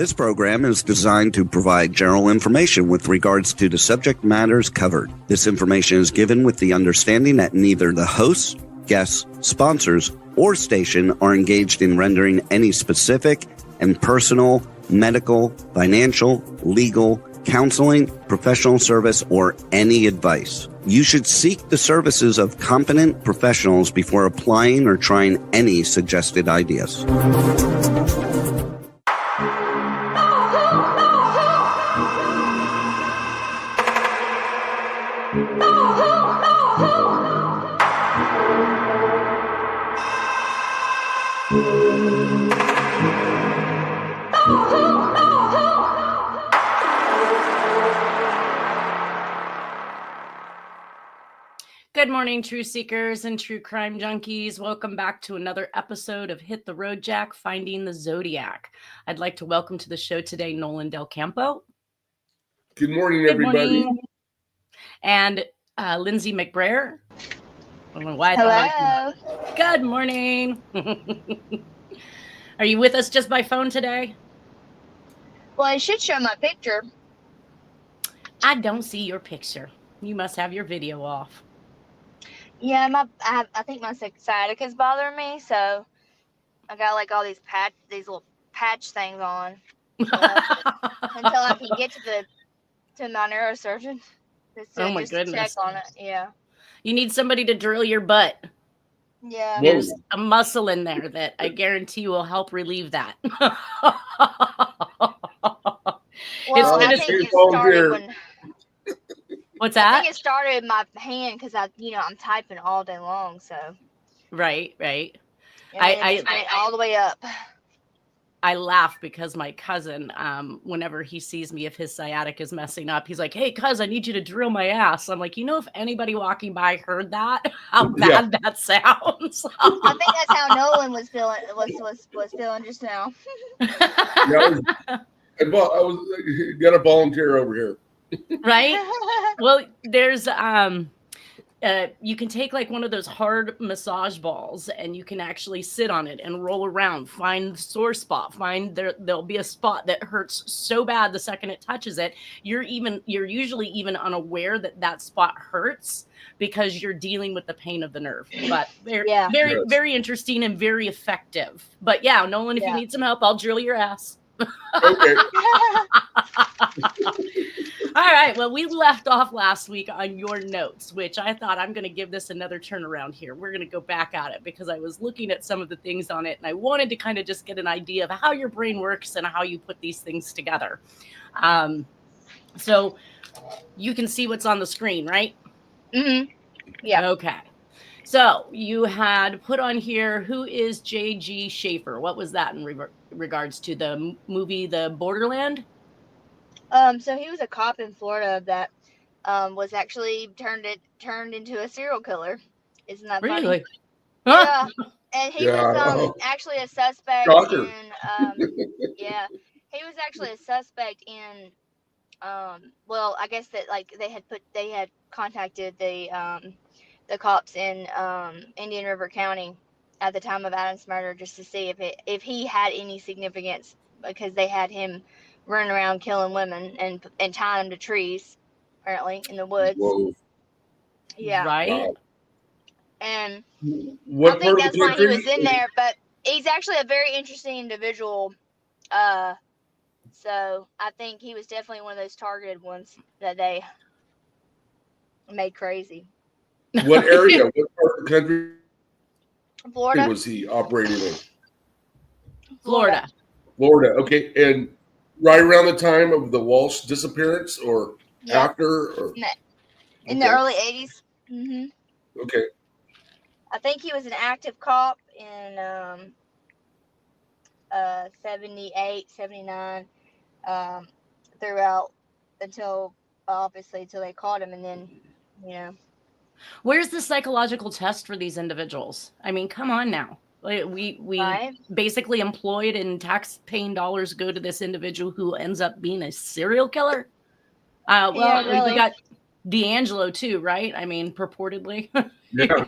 This program is designed to provide general information with regards to the subject matters covered. This information is given with the understanding that neither the hosts, guests, sponsors, or station are engaged in rendering any specific and personal, medical, financial, legal, counseling, professional service, or any advice. You should seek the services of competent professionals before applying or trying any suggested ideas. Good morning, true seekers and true crime junkies. Welcome back to another episode of Hit the Road Jack, Finding the Zodiac. I'd like to welcome to the show today Nolan Del Campo. Good morning, everybody. Morning. And Lindsay McBrayer. I don't know why. Hello. Good morning. Are you with us just by phone today? Well, I should show my picture. I don't see your picture. You must have your video off. Yeah, I think my sciatica is bothering me, so I got like all these little patch things on until I can get to my neurosurgeon. Oh my goodness! Check on it. Yeah. You need somebody to drill your butt. Yeah. There's a muscle in there that I guarantee will help relieve that. Well, I think it started when. What's that? I think it started in my hand because I'm typing all day long. So. Right. I went all the way up. I laugh because my cousin, whenever he sees me, if his sciatic is messing up, he's like, "Hey, cuz, I need you to drill my ass." I'm like, if anybody walking by heard that, how bad that sounds. I think that's how Nolan was feeling. Was feeling just now. I was got a volunteer over here. Right? Well, there's you can take like one of those hard massage balls and you can actually sit on it and roll around, find the sore spot, there'll be a spot that hurts so bad the second it touches it. You're usually even unaware that spot hurts because you're dealing with the pain of the nerve. But very interesting and very effective. But yeah, Nolan, if you need some help, I'll drill your ass. Okay. All right. Well, we left off last week on your notes, which I thought I'm going to give this another turnaround here. We're going to go back at it because I was looking at some of the things on it and I wanted to kind of just get an idea of how your brain works and how you put these things together. So you can see what's on the screen, right? Mm-hmm. Yeah. Okay. So you had put on here, who is J.G. Schaefer? What was that in regards to the movie, The Borderland? So he was a cop in Florida that was actually turned into a serial killer. Isn't that funny? Really? Yeah. And he was actually a suspect Shocker. he was actually a suspect in well, I guess that like they had contacted the cops in Indian River County at the time of Adam's murder just to see if he had any significance, because they had him running around killing women and tying them to trees, apparently in the woods. Whoa. Yeah. Right. Wow. And What I think part of that's the why he country? was in there, but he's actually a very interesting individual. So I think he was definitely one of those targeted ones that they made crazy. What area? What part of the country Florida. was he operating in? Florida. Okay. And right around the time of the Walsh disappearance, or after? Or? In the early 80s. Mm-hmm. Okay. I think he was an active cop in 78, 79, throughout until they caught him, and then, Where's the psychological test for these individuals? I mean, come on now. We basically employed and tax-paying dollars go to this individual who ends up being a serial killer. Really. We got D'Angelo too, right? I mean, purportedly. Yeah.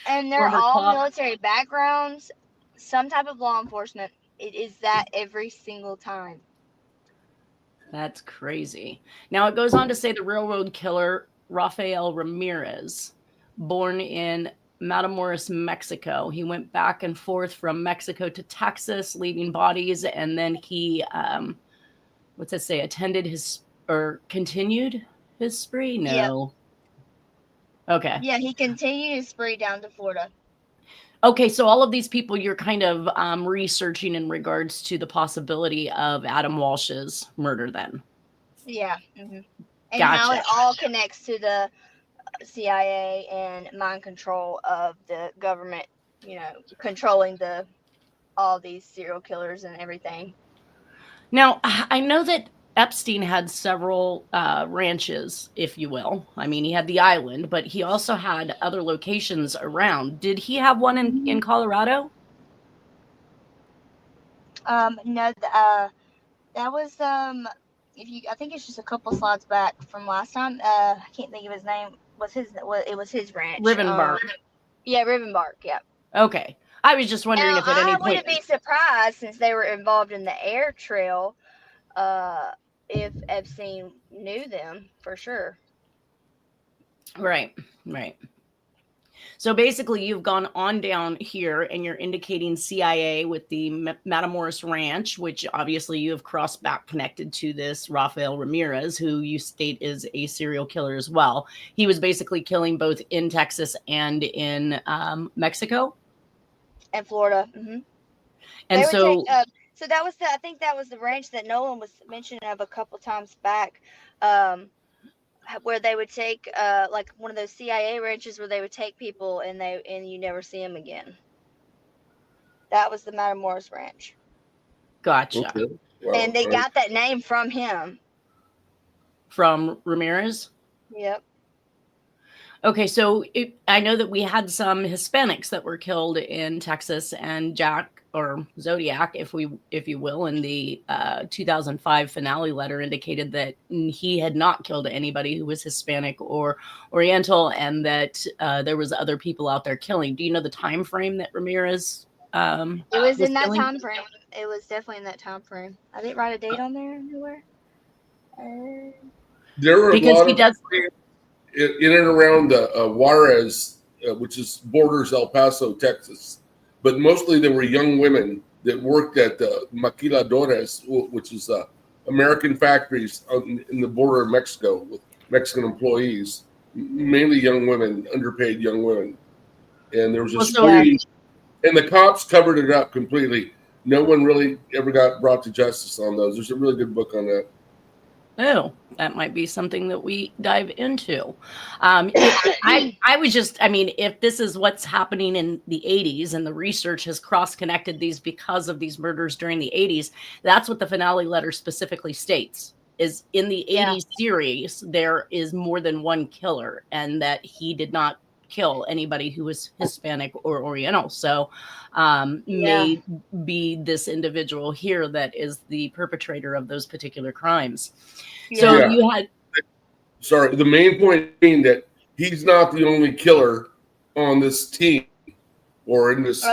And they're Former all cop. military backgrounds, some type of law enforcement. It is that every single time. That's crazy. Now it goes on to say the railroad killer Rafael Ramirez, born in Matamoros, Mexico. He went back and forth from Mexico to Texas, leaving bodies, and then he, what's that say? Continued his spree? No. Yep. Okay. Yeah, he continued his spree down to Florida. Okay, so all of these people you're kind of researching in regards to the possibility of Adam Walsh's murder then. Yeah. Mm-hmm. And Gotcha. how it all connects to the CIA and mind control of the government, controlling all these serial killers and everything. Now, I know that Epstein had several ranches, if you will. I mean, he had the island, but he also had other locations around. Did he have one in Colorado? No, that was I think it's just a couple slides back from last time. I can't think of his name. It was his ranch. Rivenbark. Yeah, Rivenbark. Yeah. Okay. I was just wondering if at any point. I wouldn't be surprised, since they were involved in the air trail, if Epstein knew them for sure. Right. So basically, you've gone on down here and you're indicating CIA with the Matamoros Ranch, which obviously you have crossed back connected to this Rafael Ramirez, who you state is a serial killer as well. He was basically killing both in Texas and in Mexico and Florida. Mm-hmm. And so that was I think that was the ranch that Nolan was mentioning of a couple times back. Where they would take like one of those CIA ranches where they would take people and you never see them again. That was the Matamoros Ranch. Gotcha. Okay. Wow. And they got that name from him. From Ramirez? Yep. Okay, so I know that we had some Hispanics that were killed in Texas, and Jack, or Zodiac, if you will, in the 2005 finale letter indicated that he had not killed anybody who was Hispanic or Oriental, and that there was other people out there killing. Do you know the time frame that Ramirez it was in that killing? Time frame. It was definitely in that time frame. I didn't write a date on there anywhere. There were because a lot he does in and around Juarez, which is borders El Paso, Texas. But mostly there were young women that worked at the maquiladores, which is American factories in the border of Mexico with Mexican employees, mainly young women, underpaid young women. And there was a spree, and the cops covered it up completely. No one really ever got brought to justice on those. There's a really good book on that. Oh, that might be something that we dive into. I was just, I mean, if this is what's happening in the 80s and the research has cross-connected these because of these murders during the 80s, that's what the finale letter specifically states, is in the 80s series, there is more than one killer, and that he did not kill anybody who was Hispanic or Oriental. So may be this individual here that is the perpetrator of those particular crimes. So you had... Sorry, the main point being that he's not the only killer on this team or in this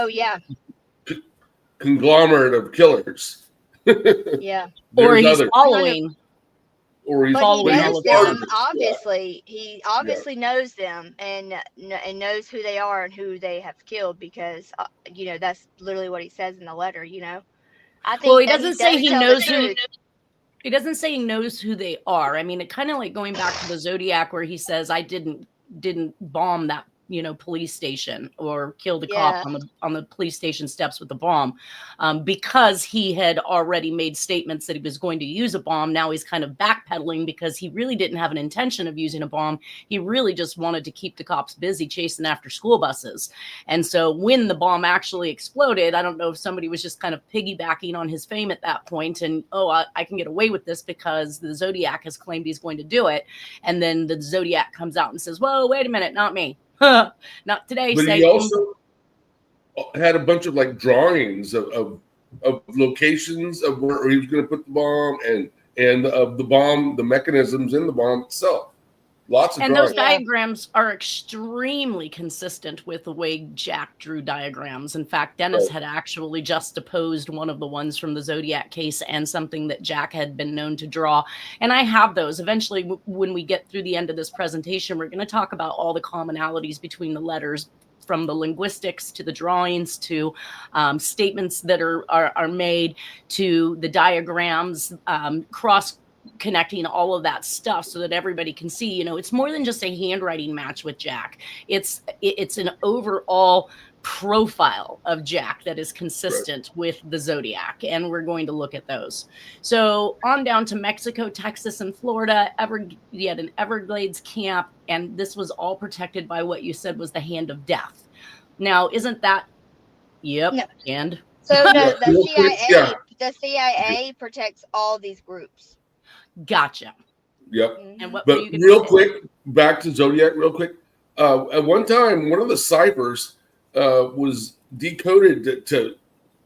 conglomerate of killers. Yeah. Or he's following... Or he's but he knows them, obviously. He obviously knows them and knows who they are and who they have killed, because that's literally what he says in the letter. I think. Well, he doesn't say he knows who. He doesn't say he knows who they are. I mean, it kind of like going back to the Zodiac, where he says, "I didn't bomb that police station or killed a cop on the police station steps with a bomb," because he had already made statements that he was going to use a bomb. Now he's kind of backpedaling because he really didn't have an intention of using a bomb. He really just wanted to keep the cops busy chasing after school buses. And so when the bomb actually exploded, I don't know if somebody was just kind of piggybacking on his fame at that point and, I can get away with this because the Zodiac has claimed he's going to do it. And then the Zodiac comes out and says, "Whoa, wait a minute, not me. Not today." But he also had a bunch of like drawings of locations of where he was going to put the bomb and of the bomb, the mechanisms in the bomb itself. Lots of And drawings. those diagrams are extremely consistent with the way Jack drew diagrams. In fact, Dennis had actually just opposed one of the ones from the Zodiac case and something that Jack had been known to draw. And I have those. Eventually, when we get through the end of this presentation, we're going to talk about all the commonalities between the letters, from the linguistics to the drawings to statements that are made to the diagrams, cross connecting all of that stuff so that everybody can see, you know, it's more than just a handwriting match with Jack. It's an overall profile of Jack that is consistent with the Zodiac, and we're going to look at those. So on down to Mexico, Texas, and Florida. You had an Everglades camp, and this was all protected by what you said was the hand of death. Now, isn't that? Yep. No. And so the CIA protects all these groups. Gotcha. Yep. And but real quick, back to Zodiac real quick. At one time, one of the ciphers was decoded to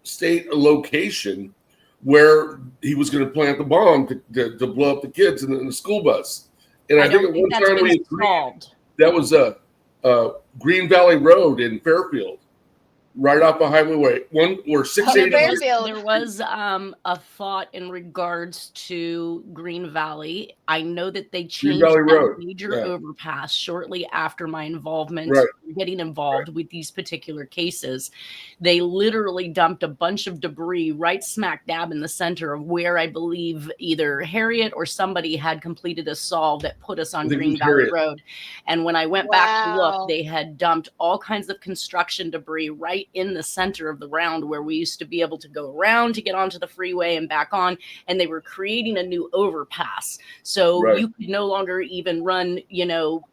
state a location where he was going to plant the bomb to blow up the kids in the school bus. And I think at one time we agreed that was Green Valley Road in Fairfield. Right off of Highway 1 or 680. There was a thought in regards to Green Valley. I know that they changed that major overpass shortly after my involvement, getting involved with these particular cases. They literally dumped a bunch of debris right smack dab in the center of where I believe either Harriet or somebody had completed a solve that put us on Green Valley Road. And when I went back to look, they had dumped all kinds of construction debris right in the center of the round where we used to be able to go around to get onto the freeway and back on, and they were creating a new overpass. So you could no longer even run, you know,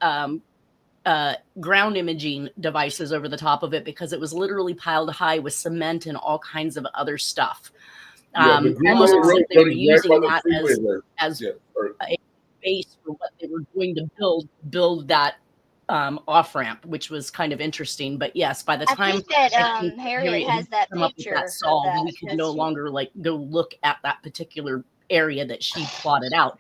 ground imaging devices over the top of it because it was literally piled high with cement and all kinds of other stuff. Almost as if they were using that as a base for what they were going to build that off-ramp, which was kind of interesting. But yes, by the time Harriet has that picture that solved, we could no longer like go look at that particular area that she plotted out.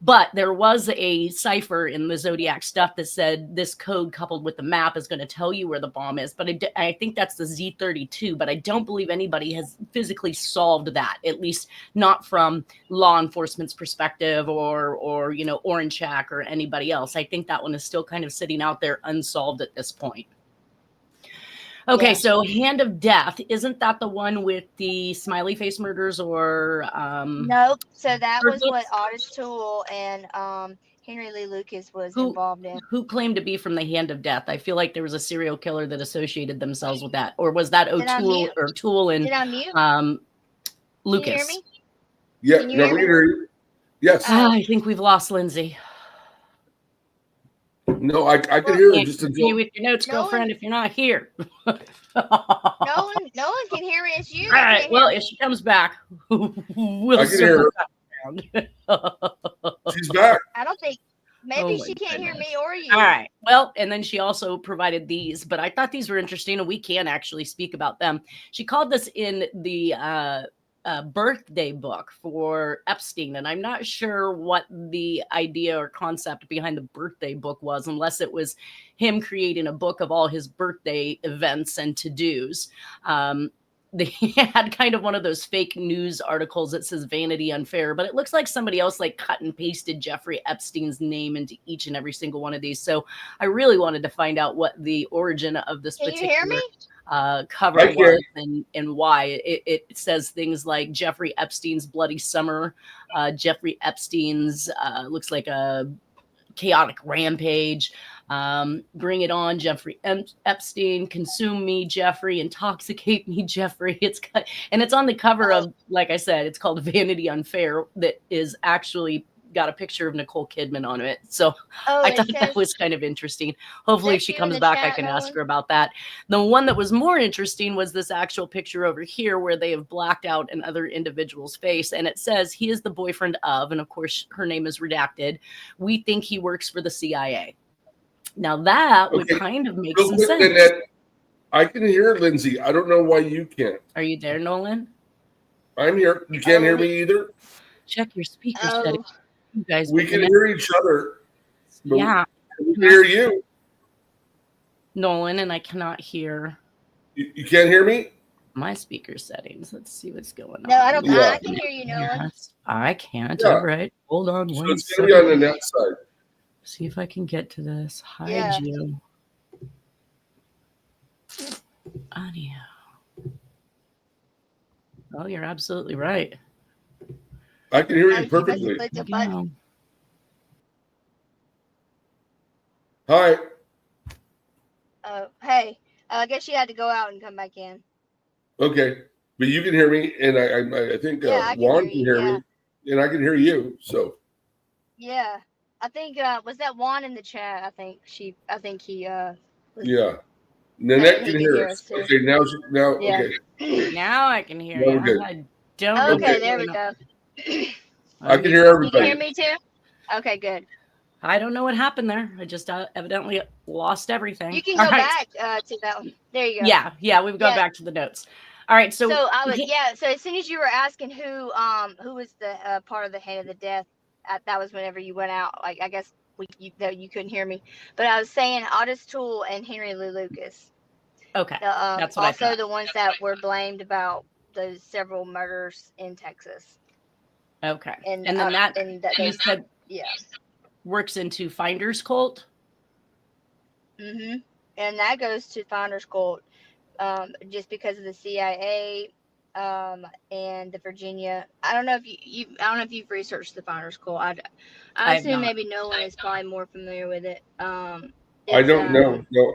But there was a cipher in the Zodiac stuff that said this code coupled with the map is going to tell you where the bomb is. But I think that's the Z32. But I don't believe anybody has physically solved that, at least not from law enforcement's perspective or you know, Orange Shack or anybody else. I think that one is still kind of sitting out there unsolved at this point. Okay, so Hand of Death, isn't that the one with the smiley face murders or Nope. So that was what Otis Toole and Henry Lee Lucas was involved in. Who claimed to be from the Hand of Death? I feel like there was a serial killer that associated themselves with that. Or was that O'Toole or Toole and Lucas? Can you hear me? Yeah, we can hear you. Yes. I think we've lost Lindsay. No, I can hear her just continue with your notes, girlfriend, if you're not here. No one can hear me. It's you. All right. Well, if she comes back, we'll I can hear her. She's back. I don't think maybe she can't hear me or you. All right. Well, and then she also provided these, but I thought these were interesting and we can actually speak about them. She called this in the birthday book for Epstein, and I'm not sure what the idea or concept behind the birthday book was, unless it was him creating a book of all his birthday events and to-dos. They had kind of one of those fake news articles that says Vanity Unfair, but it looks like somebody else like cut and pasted Jeffrey Epstein's name into each and every single one of these. So I really wanted to find out what the origin of this particular cover was and why. It says things like Jeffrey Epstein's Bloody Summer, Jeffrey Epstein's looks like a chaotic rampage, Bring It On, Jeffrey Epstein, Consume Me, Jeffrey, Intoxicate Me, Jeffrey. It's on the cover of, like I said, it's called Vanity Unfair, that is actually got a picture of Nicole Kidman on it. So I thought that was kind of interesting. Hopefully if she comes back, I can ask her about that. The one that was more interesting was this actual picture over here where they have blacked out another individual's face. And it says he is the boyfriend of, and of course her name is redacted. We think he works for the CIA. Now that would kind of make some sense. I can hear Lindsay. I don't know why you can't. Are you there, Nolan? I'm here. You can't hear me either? Check your speaker settings. You guys, we can hear each other. But Yeah. we can hear you. Nolan, and I cannot hear You can't hear me? my speaker settings. Let's see what's going on. No, I don't. Yeah. I can hear you, Nolan. Yes, I can't. Yeah. All right. Hold on So one it's going to be on second. the net side. See if I can get to this. Hide Yeah. you. Audio. Oh, you're absolutely right. I can hear you You must perfectly. have clicked a button. Hi. Hey, I guess you had to go out and come back in. Okay. But you can hear me, and I think Yeah, I can Juan hear can you, hear yeah. me, and I can hear you. So Yeah, I think was that Juan in the chat? I think he was, yeah, Nanette he can can hear hear us. us too. Okay, now Yeah. okay. Now I can hear Now you. we're good. I don't know Okay, what's there we going on. go. I can hear You can everybody. hear me too? Okay, good. I don't know what happened there. I just evidently lost everything. You can All go right. back to that one. There you go. Yeah, we've gone Yeah. back to the notes. All right, so So as soon as you were asking who was the part of the hand of the death, that was whenever you went out. Like I guess you couldn't hear me, but I was saying Otis Toole and Henry Lee Lucas. okay, that's what I also thought. the ones that were blamed about those several murders in Texas. Okay, And then that you those, said yeah. works into Finder's Cult. And that goes to Finder's Cult, just because of the CIA, and the Virginia. I don't know if I don't know if you've researched the Finder's Cult. I assume maybe Nolan is probably more familiar with it. I don't know. No.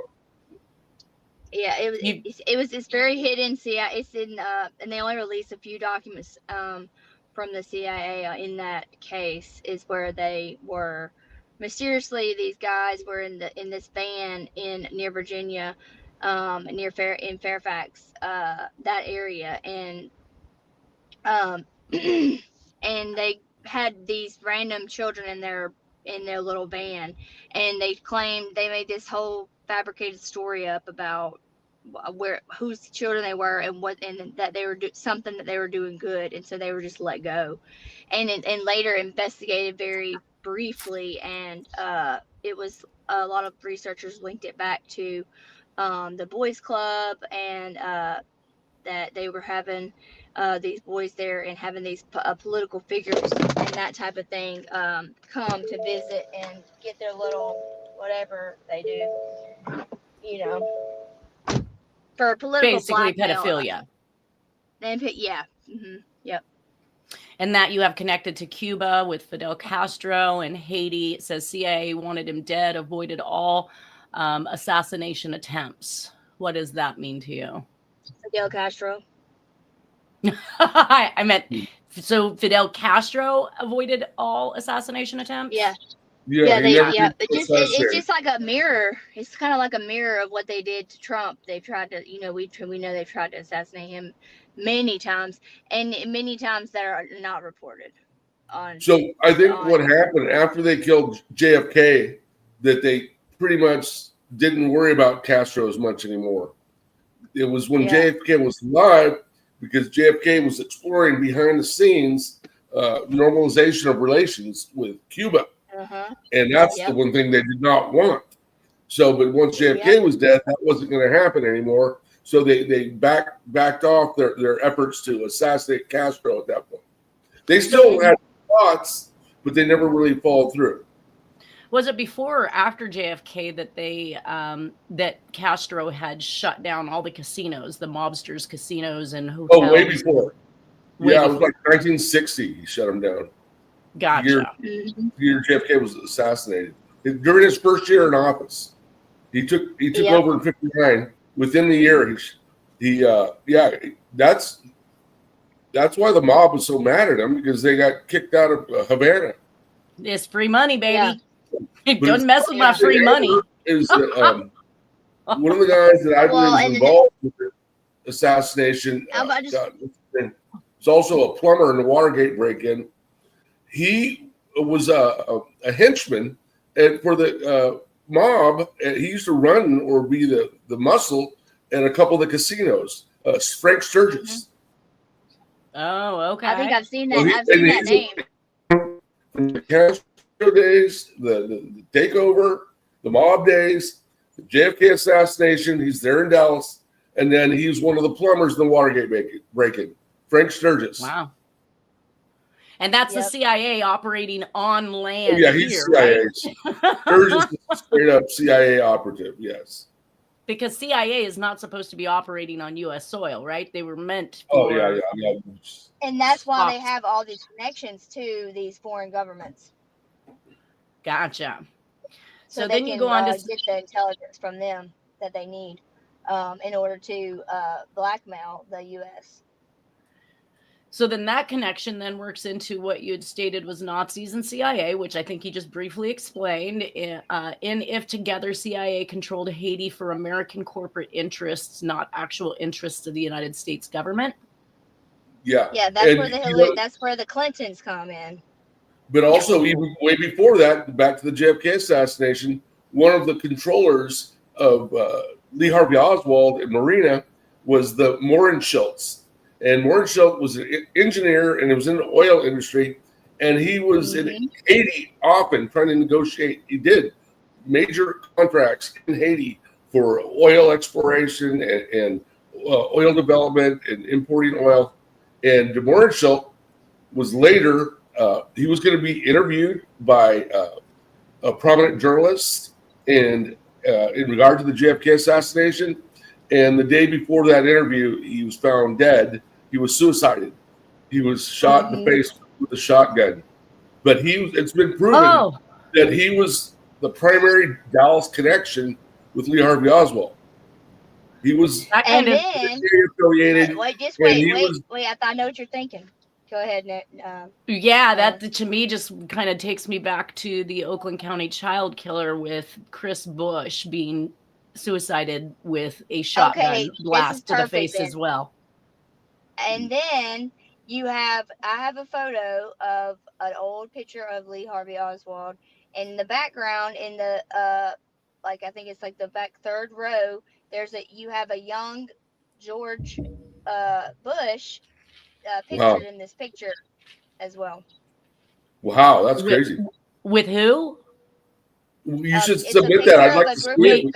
Yeah, it's very hidden. CIA. It's in and they only released a few documents from the CIA in that case. Is where they were mysteriously, these guys were in this van near Virginia, in Fairfax, that area, and and they had these random children in their little van, and they claimed they made this whole fabricated story up about whose children they were and that they were something that they were doing good, and so they were just let go, and later investigated very briefly, and it was a lot of researchers linked it back to the boys club, and that they were having these boys there and having these political figures and that type of thing come to visit and get their little whatever they do, for political Basically blackmail. pedophilia. Yeah. Yep. And that you have connected to Cuba with Fidel Castro and Haiti. It says CIA wanted him dead, avoided all assassination attempts. What does that mean to you? Fidel Castro. I meant, so Fidel Castro avoided all assassination attempts? Yeah. It's just like a mirror. It's kind of like a mirror of what they did to Trump. They tried to, we know they've tried to assassinate him many times, and many times that are not reported. So I think what happened after they killed JFK, that they pretty much didn't worry about Castro as much anymore. It was when JFK was alive, because JFK was exploring behind the scenes normalization of relations with Cuba. And that's the one thing they did not want. So, but once JFK was dead, that wasn't going to happen anymore. So they backed off their efforts to assassinate Castro at that point. They still had thoughts, but they never really followed through. Was it before or after JFK that they that Castro had shut down all the casinos, the mobsters' casinos and hotels? Oh, way before. It was like 1960. He shut them down. Gotcha. The year JFK was assassinated. During his first year in office, he took over in '59. Within the year, that's why the mob was so mad at him, because they got kicked out of Havana. It's free money, baby. Don't mess with my free money. Is that, one of the guys that I believe is involved with the assassination? He's also a plumber in the Watergate break-in. He was a henchman for the mob. He used to run or be the muscle at a couple of the casinos. Frank Sturgis. Oh, okay. I think I've seen that. I've seen that name. days, the takeover, the mob days, the JFK assassination. He's there in Dallas. And then he's one of the plumbers in the Watergate break-in. Frank Sturgis. Wow. And that's the CIA operating on land. Oh, yeah, he's here, CIA's. right? Sturgis is a straight-up CIA operative, yes. Because CIA is not supposed to be operating on U.S. soil, right? They were meant for... Oh, yeah. And that's why they have all these connections to these foreign governments. Gotcha. So then you go on to get the intelligence from them that they need in order to blackmail the U.S. So then that connection then works into what you had stated was Nazis and CIA, which I think you just briefly explained. In If Together, CIA controlled Haiti for American corporate interests, not actual interests of the United States government. Yeah. Yeah, that's where the Clintons come in. But also, even way before that, back to the JFK assassination, one of the controllers of Lee Harvey Oswald and Marina was the Mohrenschildt. And Mohrenschildt was an engineer, and it was in the oil industry. And he was in Haiti often trying to negotiate. He did major contracts in Haiti for oil exploration and oil development and importing oil. And Mohrenschildt was later... he was going to be interviewed by a prominent journalist in regard to the JFK assassination. And the day before that interview, he was found dead. He was suicided. He was shot in the face with a shotgun. But it's been proven that he was the primary Dallas connection with Lee Harvey Oswald. He was affiliated. Wait, I know what you're thinking. Go ahead, Nick. Yeah, that to me just kind of takes me back to the Oakland County child killer with Chris Bush being suicided with a shotgun blast to the face as well. And then I have a photo of an old picture of Lee Harvey Oswald. In the background, in the I think it's like the back third row, you have a young George Bush pictured in this picture as well. Wow, that's crazy. With who? You should submit that. I'd like to see it.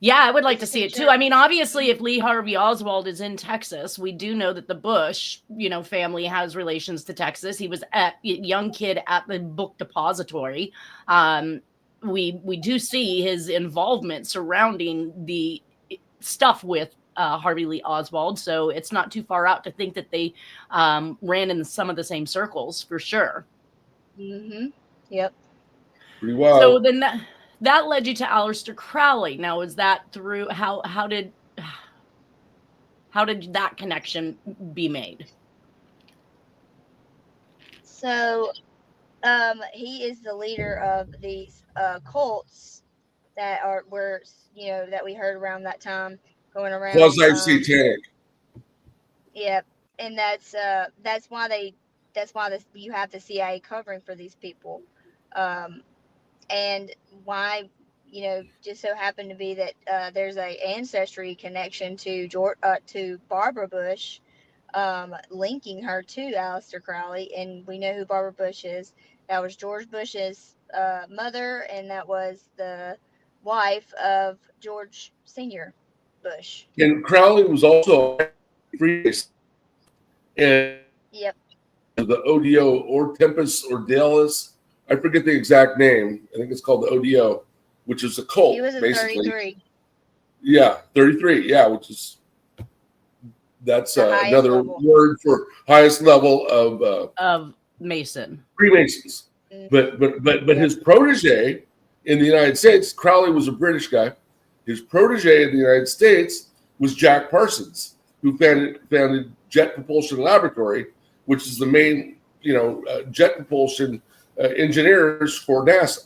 Yeah, I would like to see it too. I mean, obviously, if Lee Harvey Oswald is in Texas, we do know that the Bush, family has relations to Texas. He was a young kid at the book depository. We do see his involvement surrounding the stuff with Harvey Lee Oswald, so it's not too far out to think that they ran in some of the same circles for sure. Yep. Pretty wild. So then that led you to Aleister Crowley. Now, is that through how did that connection be made? So, he is the leader of these cults that that we heard around that time. Going around quasi-satanic. Yep, and that's why you have the CIA covering for these people, and why just so happened to be that there's a ancestry connection to Barbara Bush, linking her to Aleister Crowley, and we know who Barbara Bush is. That was George Bush's mother, and that was the wife of George Sr. Bush. And Crowley was also a Freemason. And the ODO, or Tempus Ordalis, I forget the exact name. I think it's called the ODO, which is a cult. He was a basically. 33. Yeah, 33. Yeah, that's another word for highest level of Mason. Freemasons. But his protege in the United States, Crowley was a British guy. His protege in the United States was Jack Parsons, who founded Jet Propulsion Laboratory, which is the main, jet propulsion engineers for NASA.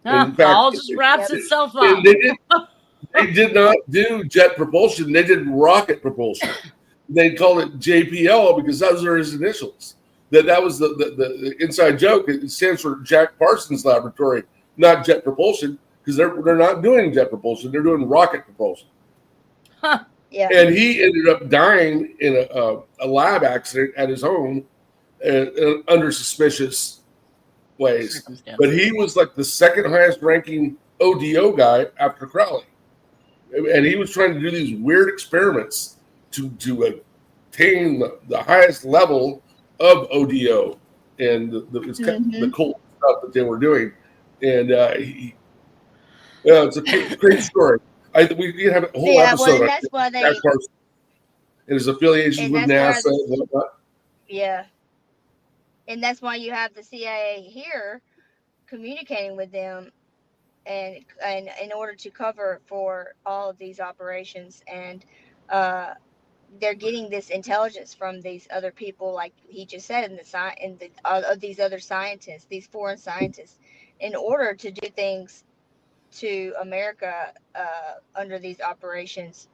In fact, all just wraps itself up. They did not do jet propulsion. They did rocket propulsion. They called it JPL because those are his initials. That was the inside joke. It stands for Jack Parsons Laboratory, not jet propulsion. Because they're not doing jet propulsion, they're doing rocket propulsion. Huh. Yeah. And he ended up dying in a lab accident at his home under suspicious ways. But he was like the second highest ranking ODO guy after Crowley. And he was trying to do these weird experiments to attain the highest level of ODO and the cult stuff that they were doing. And it's a great story. We can have a whole episode. Well, and that's why they and his affiliations with NASA and whatnot. Yeah. And that's why you have the CIA here communicating with them and in order to cover for all of these operations. And they're getting this intelligence from these other people, like he just said, of these other scientists, these foreign scientists, in order to do things to America under these operations,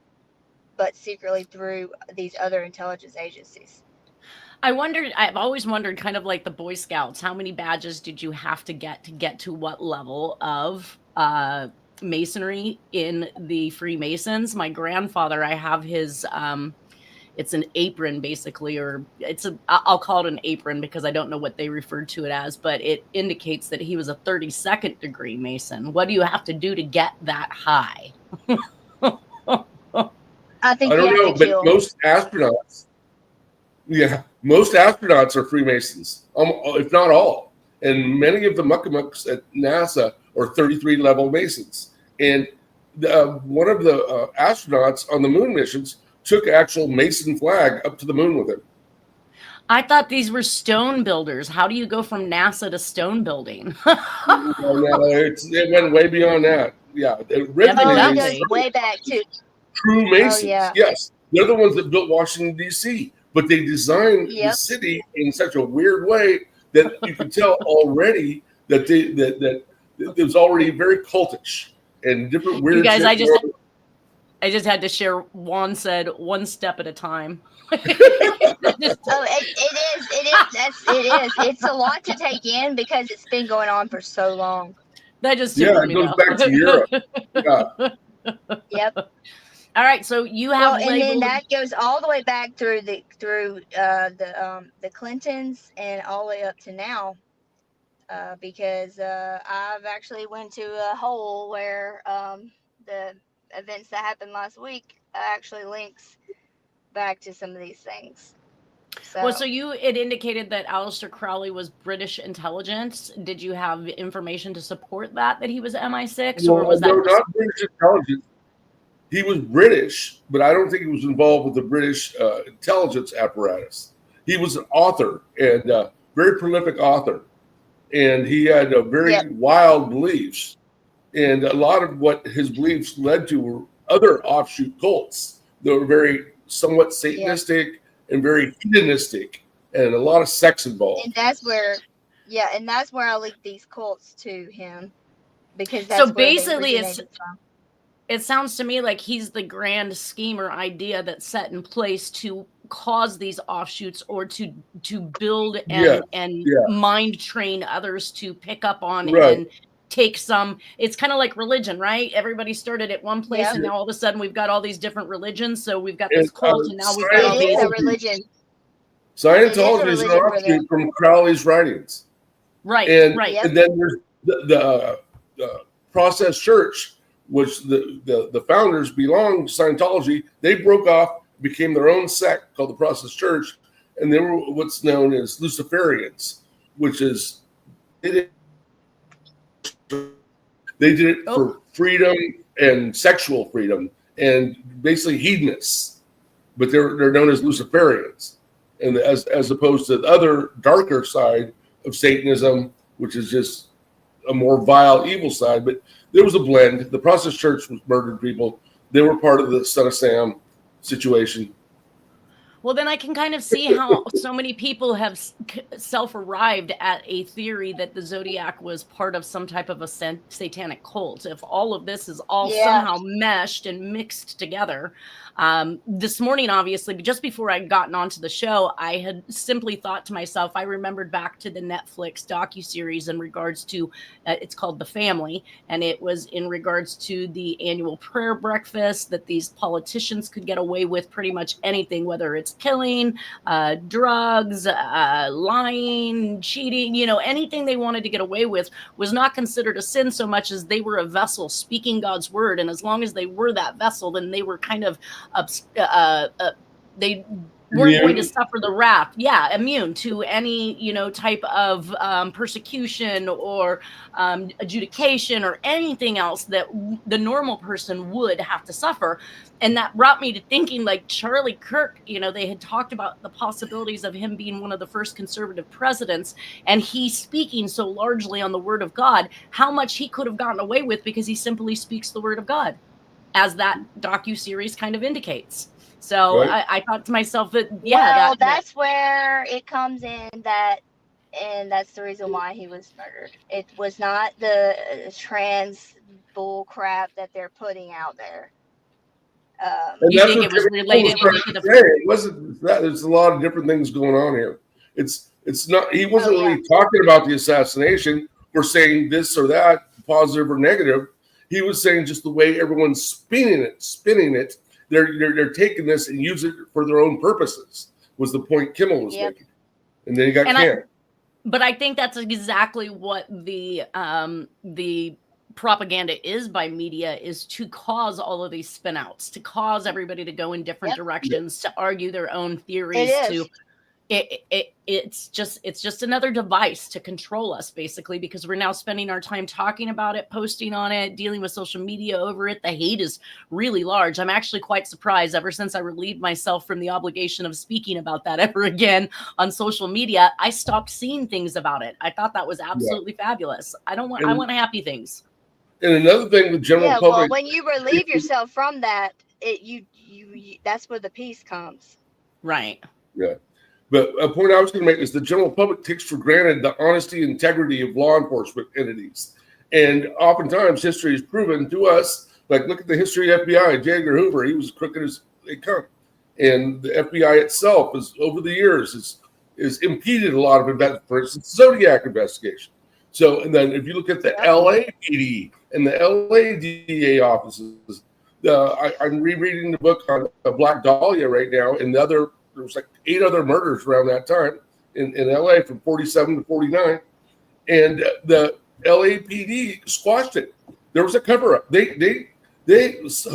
but secretly through these other intelligence agencies. I've always wondered, kind of like the Boy Scouts, how many badges did you have to get to what level of Masonry in the Freemasons? My grandfather, I have his, it's an apron basically, or I'll call it an apron because I don't know what they referred to it as, but it indicates that he was a 32nd degree Mason. What do you have to do to get that high? I don't know, but most astronauts are Freemasons, if not all. And many of the muckamucks at NASA are 33 level Masons. And one of the astronauts on the moon missions took actual Mason flag up to the moon with him. I thought these were stone builders. How do you go from NASA to stone building? It went way beyond that. Yeah, it goes way back to true Masons. Yes, they're the ones that built Washington D.C., but they designed the city in such a weird way that you could tell already that it was already very cultish and different weird. You guys, I just had to share. Juan said, "One step at a time." It is. It's a lot to take in because it's been going on for so long. That just it goes back to Europe. Yep. All right, so you have and then that goes all the way back through the Clintons and all the way up to now, because I've actually went to a hole where the events that happened last week actually links back to some of these things. So it indicated that Aleister Crowley was British intelligence. Did you have information to support that he was MI6, or was that not British intelligence? He was British, but I don't think he was involved with the British intelligence apparatus. He was an author and very prolific author, and he had very wild beliefs. And a lot of what his beliefs led to were other offshoot cults that were very somewhat Satanistic and very hedonistic, and a lot of sex involved. And that's where I linked these cults to him, because that's basically it sounds to me like he's the grand scheme or idea that's set in place to cause these offshoots, or to build and mind train others to pick up on and take some. It's kind of like religion, right? Everybody started at one place, and now all of a sudden we've got all these different religions. So we've got this cult, and now we've got all these. It is a religion. Scientology is an offshoot from Crowley's writings, right? And then there's the Process Church, which the founders belonged to Scientology. They broke off, became their own sect called the Process Church, and they were what's known as Luciferians, which is they did it for freedom and sexual freedom and basically hedonists, but they're known as Luciferians, and as opposed to the other darker side of Satanism, which is just a more vile, evil side. But there was a blend. The Process Church was murdered people. They were part of the Son of Sam situation. Well, then I can kind of see how so many people have self-arrived at a theory that the Zodiac was part of some type of a satanic cult. If all of this is all somehow meshed and mixed together. This morning, obviously, but just before I'd gotten onto the show, I had simply thought to myself, I remembered back to the Netflix docuseries in regards to, it's called The Family, and it was in regards to the annual prayer breakfast that these politicians could get away with pretty much anything, whether it's killing, drugs, lying, cheating, anything they wanted to get away with was not considered a sin so much as they were a vessel speaking God's word. And as long as they were that vessel, then they were kind of, they weren't going to suffer the wrath. Yeah, immune to any, type of persecution or adjudication or anything else that the normal person would have to suffer. And that brought me to thinking, like Charlie Kirk, they had talked about the possibilities of him being one of the first conservative presidents, and he speaking so largely on the word of God, how much he could have gotten away with because he simply speaks the word of God, as that docuseries kind of indicates. So right. I thought to myself that, that's where it comes in and that's the reason why he was murdered. It was not the trans bull crap that they're putting out there. You think it was related to the? It wasn't that. There's a lot of different things going on here. It's not. He wasn't really talking about the assassination or saying this or that, positive or negative. He was saying just the way everyone's spinning it. They're taking this and using it for their own purposes, was the point Kimmel was making. And then he got canned. But I think that's exactly what the propaganda is by media, is to cause all of these spin outs, to cause everybody to go in different directions, to argue their own theories. It's just another device to control us, basically, because we're now spending our time talking about it, posting on it, dealing with social media over it. The hate is really large. I'm actually quite surprised, ever since I relieved myself from the obligation of speaking about that ever again on social media, I stopped seeing things about it. I thought that was absolutely fabulous. I want happy things. And another thing, the general public. Well, when you relieve yourself from that, you that's where the peace comes. Right. Yeah. But a point I was going to make is the general public takes for granted the honesty and integrity of law enforcement entities. And oftentimes history has proven to us, like look at the history of FBI, J. Edgar Hoover, he was crooked as they come. And the FBI itself is over the years is impeded a lot of investment, for instance, Zodiac investigation. So, and then if you look at the LAPD and the LA DA offices, I'm rereading the book on Black Dahlia right now, and there was like 8 other murders around that time in LA from 47 to 49. And the LAPD squashed it. There was a cover-up. Hodel was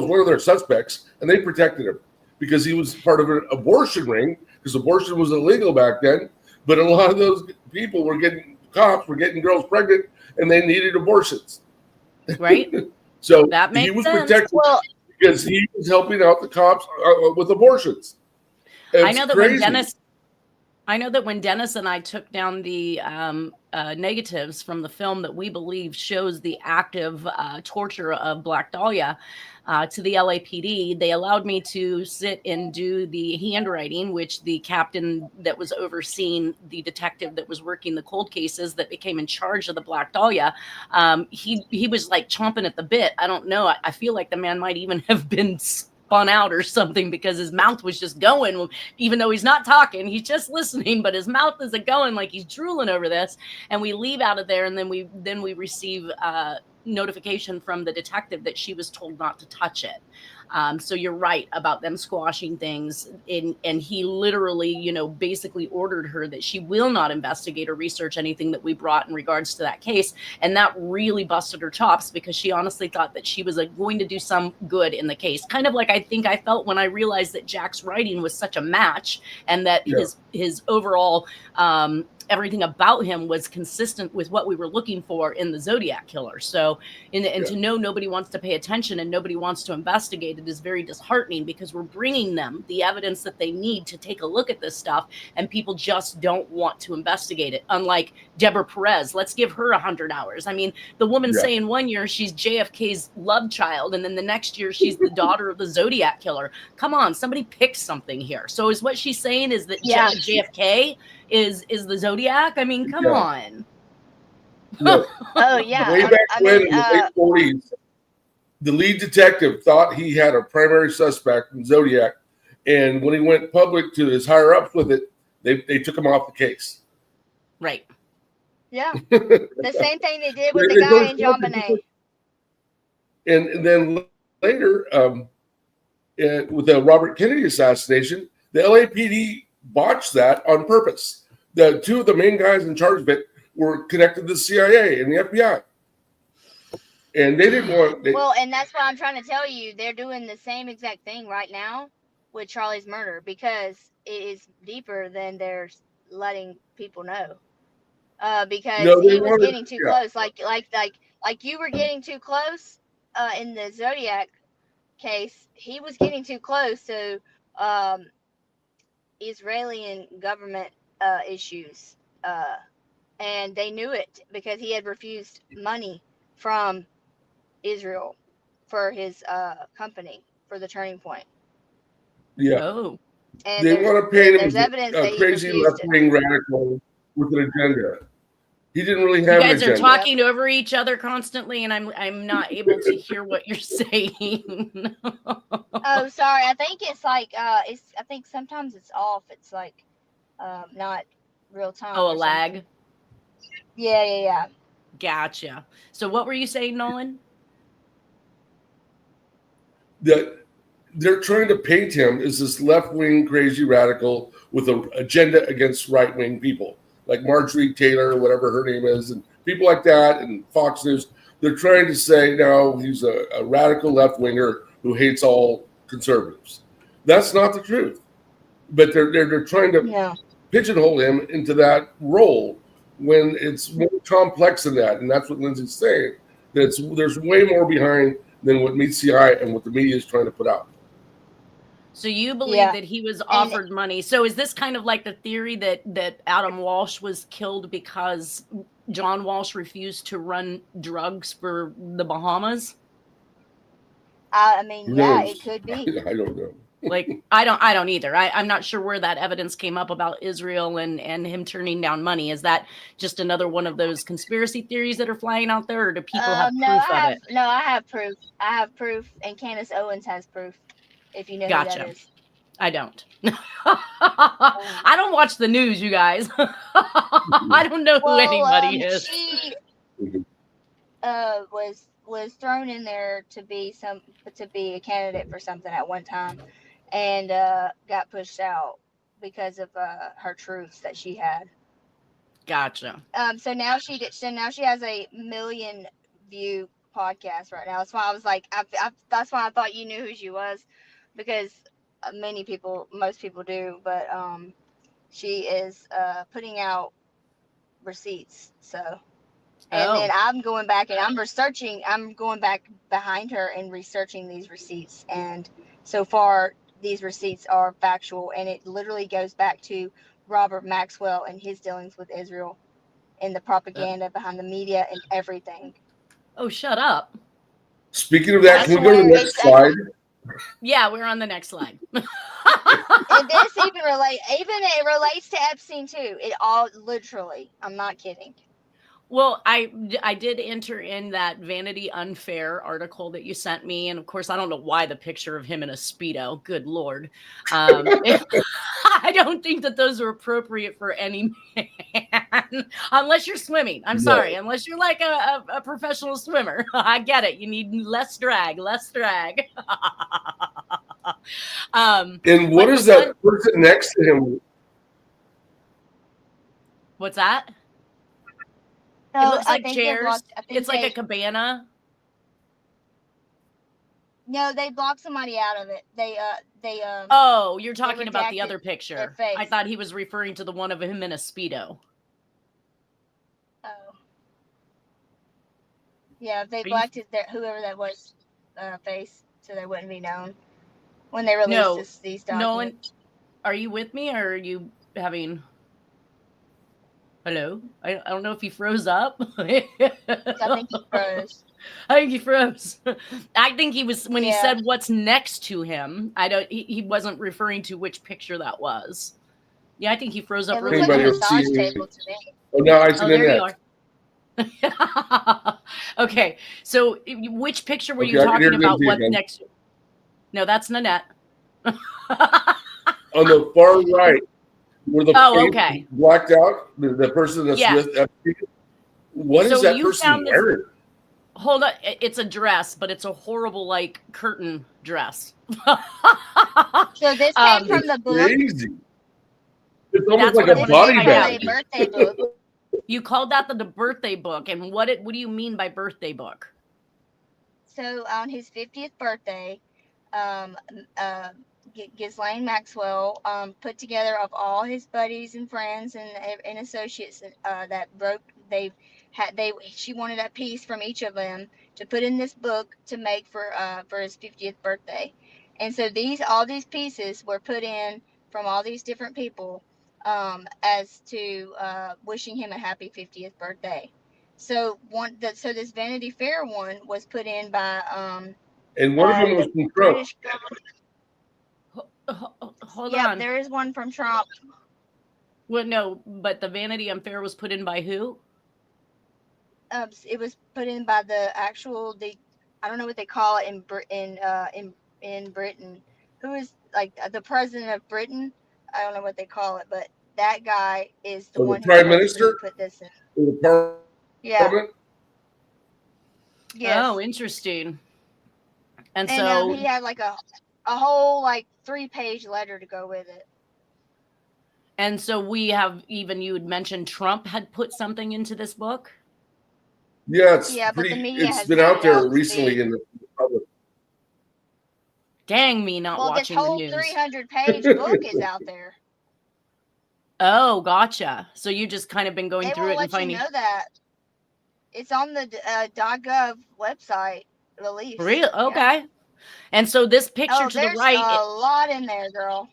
one of their suspects, and they protected him because he was part of an abortion ring, because abortion was illegal back then. But a lot of those people cops were getting girls pregnant, and they needed abortions. Right. So that makes he was sense. protected because he was helping out the cops with abortions. I know that when Dennis and I took down the negatives from the film that we believe shows the active torture of Black Dahlia to the LAPD, they allowed me to sit and do the handwriting, which the captain that was overseeing the detective that was working the cold cases that became in charge of the Black Dahlia, he was like chomping at the bit. I don't know. I feel like the man might even have been spun out or something, because his mouth was just going, even though he's not talking, he's just listening, but his mouth isn't going, like he's drooling over this. And we leave out of there, and then we receive notification from the detective that she was told not to touch it. So you're right about them squashing things, and he literally, basically ordered her that she will not investigate or research anything that we brought in regards to that case. And that really busted her chops, because she honestly thought that she was going to do some good in the case. Kind of like I think I felt when I realized that Jack's writing was such a match, and that his overall everything about him was consistent with what we were looking for in the Zodiac killer. So, to know nobody wants to pay attention and nobody wants to investigate it is very disheartening, because we're bringing them the evidence that they need to take a look at this stuff, and people just don't want to investigate it. Unlike Deborah Perez, let's give her 100 hours. I mean, the woman saying one year she's JFK's love child, and then the next year she's the daughter of the Zodiac killer. Come on, somebody pick something here. So is what she's saying is that JFK is the Zodiac? I mean, come on. No. Oh, yeah. Way back when, in the late 40s, the lead detective thought he had a primary suspect in Zodiac, and when he went public to his higher-ups with it, they took him off the case. Right. Yeah. The same thing they did with the guy in John Bonet. And then later, with the Robert Kennedy assassination, The LAPD botched that on purpose. The two of the main guys in charge of it were connected to the CIA and the FBI. And they didn't want... Well, and that's what I'm trying to tell you. They're doing the same exact thing right now with Charlie's murder because it is deeper than they're letting people know. Because he was getting too close. Like you were getting too close in the Zodiac case. He was getting too close to Israeli government issues. And they knew it because he had refused money from Israel for his company for the Turning Point. Yeah. Oh. And they want to paint him as a crazy left-wing radical with an agenda. He didn't really have an agenda. You guys are talking over each other constantly, and I'm not able to hear what you're saying. Oh, sorry. I think it's like I think sometimes it's off. It's like not real time. Oh, a lag. Yeah. Gotcha. So what were you saying, Nolan? That they're trying to paint him as this left-wing crazy radical with an agenda against right-wing people, like Marjorie Taylor, whatever her name is, and people like that, and Fox News. They're trying to say, no, he's a radical left-winger who hates all conservatives. That's not the truth. But they're trying to pigeonhole him into that role when it's more complex than that. And that's what Lindsay's saying. There's way more behind than what meets the eye and what the media is trying to put out. So you believe that he was offered money. So is this kind of like the theory that Adam Walsh was killed because John Walsh refused to run drugs for the Bahamas? I mean, yeah, it could be. I don't know. Like, I don't either. I'm not sure where that evidence came up about Israel and him turning down money. Is that just another one of those conspiracy theories that are flying out there, or do people have proof of it? No, I have proof. I have proof, and Candace Owens has proof, if you know who that is. I don't. I don't watch the news, you guys. I don't know who anybody is. She was thrown in there to be a candidate for something at one time, and got pushed out because of her truths that she had. Gotcha. So now she has a 1 million view podcast right now. That's why I was like, that's why I thought you knew who she was, because most people do, but she is putting out receipts. So. And then I'm going back and I'm going back behind her and researching these receipts. And so far, these receipts are factual. And it literally goes back to Robert Maxwell and his dealings with Israel and the propaganda behind the media and everything. Oh, shut up. Speaking of that, can we go to the next slide? Yeah, we're on the next slide. And this even it relates to Epstein too. It all literally, I'm not kidding. Well, I did enter in that Vanity Unfair article that you sent me. And of course, I don't know why the picture of him in a Speedo. Good Lord. I don't think that those are appropriate for any man. Unless you're swimming. I'm sorry. Unless you're like a professional swimmer. I get it. You need less drag. And what is that person next to him? What's that? No, it looks like chairs. It's like a cabana. No, they blocked somebody out of it. They Oh, you're talking about the other picture. I thought he was referring to the one of him in a Speedo. Oh. Yeah, they blocked whoever that was face, so they wouldn't be known when they released these documents. Nolan, are you with me, or are you having? Hello? I don't know if he froze up. I think he froze. I think he froze. I think he was when he said what's next to him. He wasn't referring to which picture that was. Yeah, I think he froze up really well. Oh, no, I see there you are. Okay, so which picture were you talking about? What's next to? No, that's Nanette. On the far right. Where the face blacked out, the person that's with Epstein. What is that person wearing? Hold on. It's a dress, but it's a horrible, like, curtain dress. So this came from the book. Crazy. It's almost That's like what a I'm body gonna bag. find out. Birthday book. You called that the birthday book, and what do you mean by birthday book? So on his 50th birthday, Ghislaine Maxwell put together of all his buddies and friends and associates that wrote. She wanted a piece from each of them to put in this book to make for his 50th birthday, and so all these pieces were put in from all these different people as to wishing him a happy 50th birthday. So this Vanity Fair one was put in by And one of them was from Trump. British. Hold on. There is one from Trump. Well, no, but the Vanity Fair was put in by who? It was put in by I don't know what they call it in Britain. Who is like the president of Britain? I don't know what they call it, but that guy is the one the prime minister put this in. Yeah. Yes. Oh, interesting. And so he had like a whole like 3-page letter to go with it. And so we have you had mentioned Trump had put something into this book. Yeah, but the media it's been out there recently in the public. Dang me, not watching the news. This whole 300-page book is out there. Oh, gotcha. So you just kind of been going through it and finding. You know that it's on the .gov website release. Really? Okay. Yeah. And so this picture to the right, there's a lot in there, girl.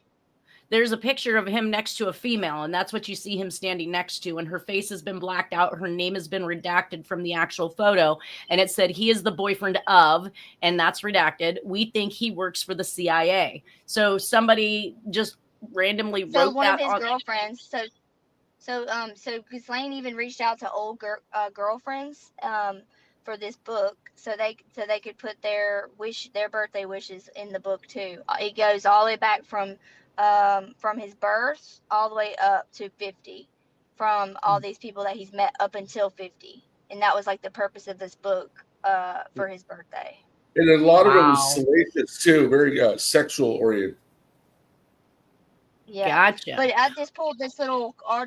There's a picture of him next to a female, and that's what you see him standing next to. And her face has been blacked out. Her name has been redacted from the actual photo. And it said he is the boyfriend of, and that's redacted. We think he works for the CIA. So somebody just randomly wrote one that of his girlfriends. So Ghislaine even reached out to old girlfriends for this book, so they could put their birthday wishes in the book too. It goes all the way back from his birth all the way up to 50, from all these people that he's met up until 50, and that was like the purpose of this book for his birthday. And a lot of it was salacious too, very sexual oriented. Yeah, gotcha. But I just pulled this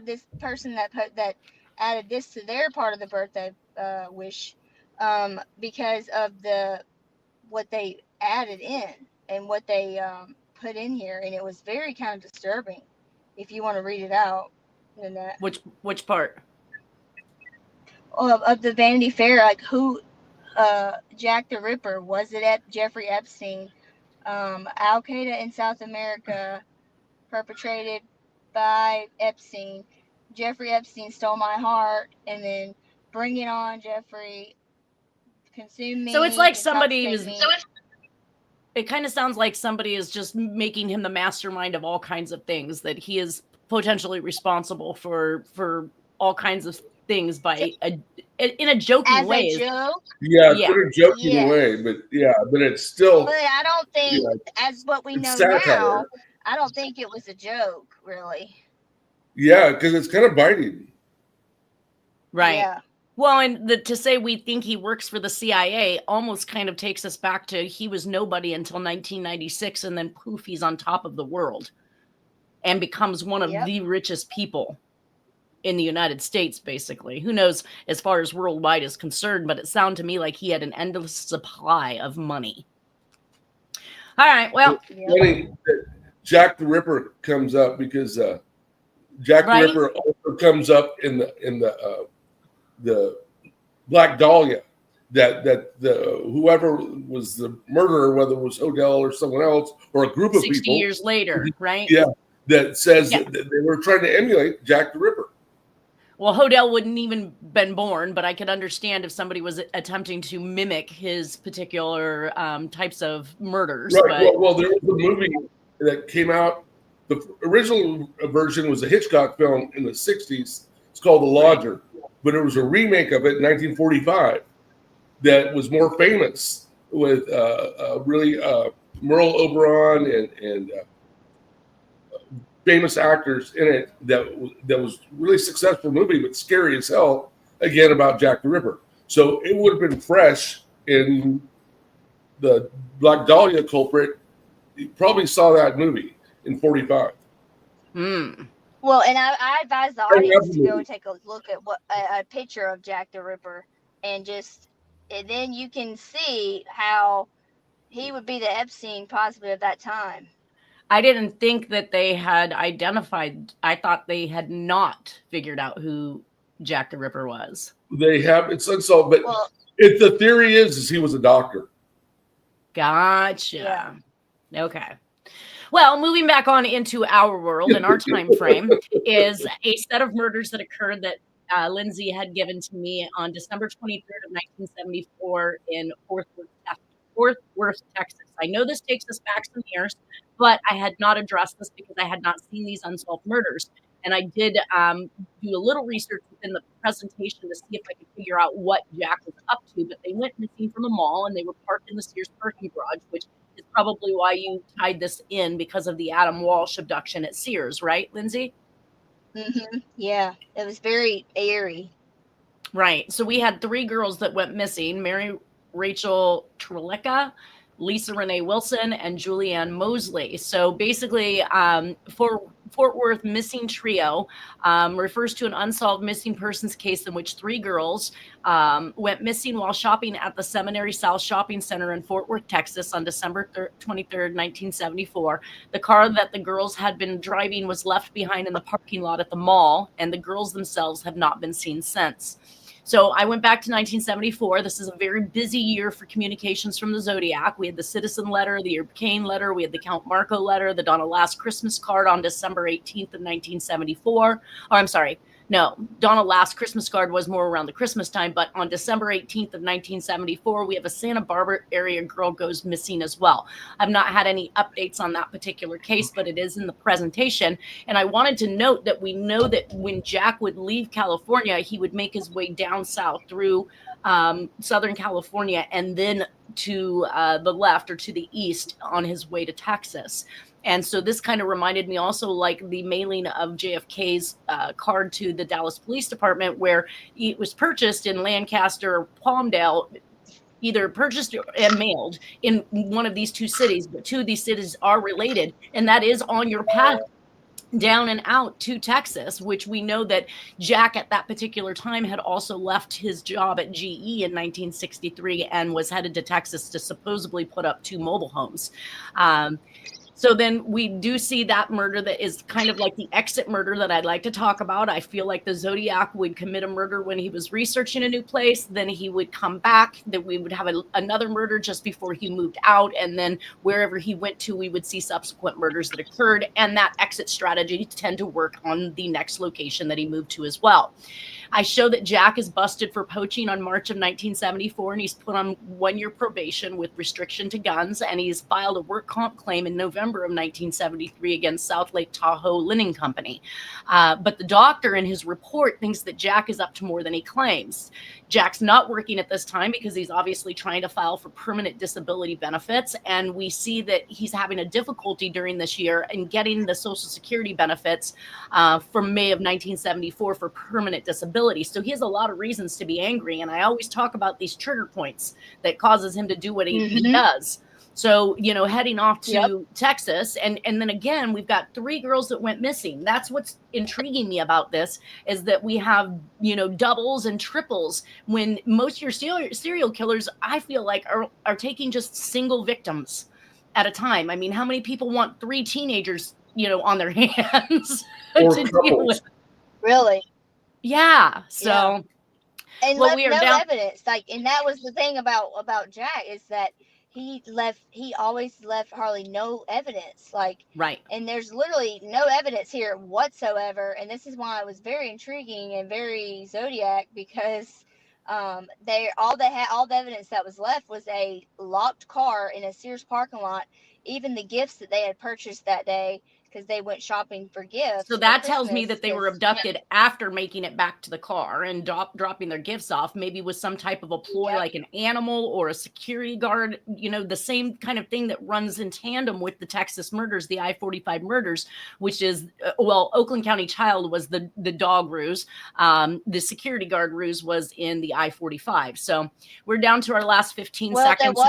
this person that added this to their part of the birthday wish, because of what they added in and what they put in here, and it was very kind of disturbing. If you want to read it out, in that. Which part? Of the Vanity Fair, like who, Jack the Ripper, was it at Jeffrey Epstein, Al Qaeda in South America. Perpetrated by Epstein. Jeffrey Epstein stole my heart, and then bring it on, Jeffrey. Consume me. So it's like somebody was. It kind of sounds like somebody is just making him the mastermind of all kinds of things, that he is potentially responsible for all kinds of things in a joking way. As a joke? Yeah, in a joking way, but it's still. But I don't think, as what we know now, I don't think it was a joke, really. Yeah, because it's kind of biting. Right. Yeah. Well, and to say we think he works for the CIA almost kind of takes us back to he was nobody until 1996, and then poof, he's on top of the world and becomes one of the richest people in the United States, basically. Who knows as far as worldwide is concerned, but it sounded to me like he had an endless supply of money. All right, well. Funny that Jack the Ripper comes up because Jack the Ripper also comes up in the Black Dahlia, that the whoever was the murderer, whether it was Hodel or someone else or a group of 60 people, years later, right? Yeah, that says that they were trying to emulate Jack the Ripper. Well, Hodel wouldn't even been born, but I could understand if somebody was attempting to mimic his particular types of murders. Right. But... Well, there was a movie that came out. The original version was a Hitchcock film in the 60s. It's called The Lodger, but it was a remake of it in 1945 that was more famous with Merle Oberon and famous actors in it. That was really successful movie, but scary as hell. Again, about Jack the Ripper. So it would have been fresh in the Black Dahlia culprit. You probably saw that movie in 45. Well, and I advise the audience to go and take a look at what a picture of Jack the Ripper, and then you can see how he would be the Epstein possibly of that time. I didn't think that they had identified. I thought they had not figured out who Jack the Ripper was. They have it's unsolved, but the theory is he was a doctor. Gotcha. Yeah. Okay. Well, moving back on into our world and our time frame is a set of murders that occurred that Lindsay had given to me on December 23rd of 1974 in Fort Worth, Texas. I know this takes us back some years, but I had not addressed this because I had not seen these unsolved murders. And I did do a little research within the presentation to see if I could figure out what Jack was up to. But they went missing from a mall and they were parked in the Sears parking garage, which is probably why you tied this in because of the Adam Walsh abduction at Sears, right, Lindsay? Mm-hmm. Yeah, it was very eerie. Right. So we had 3 girls that went missing: Mary Rachel Trelica, Lisa Renee Wilson, and Julianne Mosley. So basically, for Fort Worth missing trio refers to an unsolved missing persons case in which 3 girls went missing while shopping at the Seminary South Shopping Center in Fort Worth, Texas on December 23rd, 1974. The car that the girls had been driving was left behind in the parking lot at the mall, and the girls themselves have not been seen since. So I went back to 1974. This is a very busy year for communications from the Zodiac. We had the Citizen letter, the Urbane letter, we had the Count Marco letter, the Donna Lass Christmas card on December 18th of 1974. Oh, I'm sorry. No, Donna Lass Christmas card was more around the Christmas time, but on December 18th of 1974, we have a Santa Barbara area girl goes missing as well. I've not had any updates on that particular case, but it is in the presentation. And I wanted to note that we know that when Jack would leave California, he would make his way down south through Southern California and then to the left or to the east on his way to Texas. And so this kind of reminded me also like the mailing of JFK's card to the Dallas Police Department, where it was purchased in Lancaster or Palmdale, either purchased and mailed in one of these 2 cities, but 2 of these cities are related, and that is on your path down and out to Texas, which we know that Jack at that particular time had also left his job at GE in 1963 and was headed to Texas to supposedly put up 2 mobile homes. So then we do see that murder that is kind of like the exit murder that I'd like to talk about. I feel like the Zodiac would commit a murder when he was researching a new place. Then he would come back, that we would have another murder just before he moved out. And then wherever he went to, we would see subsequent murders that occurred. And that exit strategy tend to work on the next location that he moved to as well. I show that Jack is busted for poaching on March of 1974, and he's put on 1-year probation with restriction to guns, and he's filed a work comp claim in November of 1973 against South Lake Tahoe Linen Company. But the doctor in his report thinks that Jack is up to more than he claims. Jack's not working at this time because he's obviously trying to file for permanent disability benefits, and we see that he's having a difficulty during this year in getting the Social Security benefits from May of 1974 for permanent disability. So he has a lot of reasons to be angry, and I always talk about these trigger points that causes him to do what he does. So, heading off to Texas, and then again, we've got 3 girls that went missing. That's what's intriguing me about this, is that we have, doubles and triples, when most of your serial killers, I feel like, are taking just single victims at a time. I mean, how many people want 3 teenagers, on their hands to deal with? Really? Yeah. So, and we are no evidence. And that was the thing about Jack, is that he always left hardly no evidence. Right. And there's literally no evidence here whatsoever. And this is why it was very intriguing and very Zodiac, because all the evidence that was left was a locked car in a Sears parking lot. Even the gifts that they had purchased that day because they went shopping for gifts. So that tells me that they were abducted after making it back to the car and dropping their gifts off, maybe with some type of a ploy, like an animal or a security guard, the same kind of thing that runs in tandem with the Texas murders, the I-45 murders, which is, Oakland County Child was the dog ruse. The security guard ruse was in the I-45. So we're down to our last 15 seconds.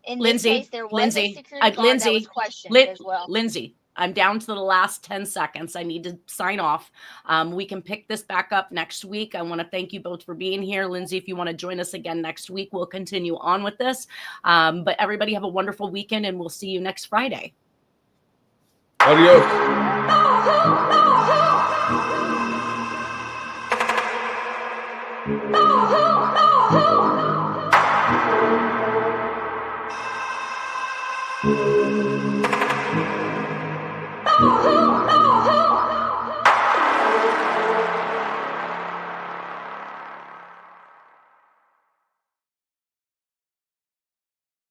In this case, there was a security guard that was questioned as well. Lindsay, I'm down to the last 10 seconds. I need to sign off. We can pick this back up next week. I want to thank you both for being here. Lindsay, if you want to join us again next week, we'll continue on with this. But everybody have a wonderful weekend, and we'll see you next Friday. Adios. No!